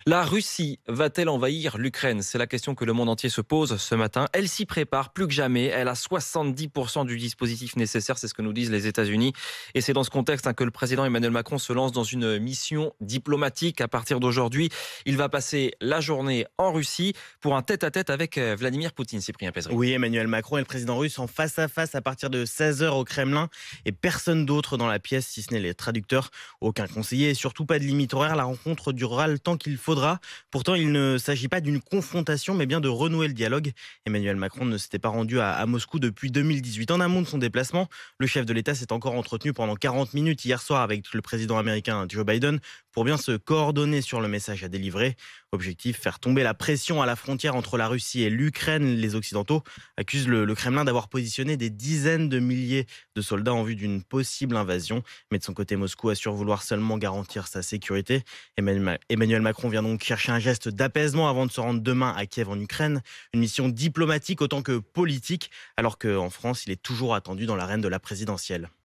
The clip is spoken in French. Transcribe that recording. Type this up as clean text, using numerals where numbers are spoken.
La Russie va-t-elle envahir l'Ukraine? C'est la question que le monde entier se pose ce matin. Elle s'y prépare plus que jamais. Elle a 70% du dispositif nécessaire, c'est ce que nous disent les États-Unis. Et c'est dans ce contexte que le président Emmanuel Macron se lance dans une mission diplomatique. À partir d'aujourd'hui, il va passer la journée en Russie pour un tête-à-tête avec Vladimir Poutine. Cyprien Pézeri. Oui, Emmanuel Macron et le président russe en face à face à partir de 16 h au Kremlin et personne d'autre dans la pièce si ce n'est les traducteurs. Aucun conseiller et surtout pas de limite horaire. La rencontre durera le temps qu'il faudra. Pourtant, il ne s'agit pas d'une confrontation mais bien de renouer le dialogue. Emmanuel Macron ne s'était pas rendu à Moscou depuis 2018. En amont de son déplacement, le chef de l'État s'est encore entretenu pendant 40 minutes hier soir avec le président américain Joe Biden pour bien se coordonner sur le message à délivrer. Objectif, faire tomber la pression à la frontière entre la Russie et l'Ukraine. Les Occidentaux accusent le Kremlin d'avoir positionné des dizaines de milliers de soldats en vue d'une possible invasion. Mais de son côté, Moscou assure vouloir seulement garantir sa sécurité. Emmanuel Macron vient donc chercher un geste d'apaisement avant de se rendre demain à Kiev en Ukraine. Une mission diplomatique autant que politique, alors qu'en France, il est toujours attendu dans l'arène de la présidentielle.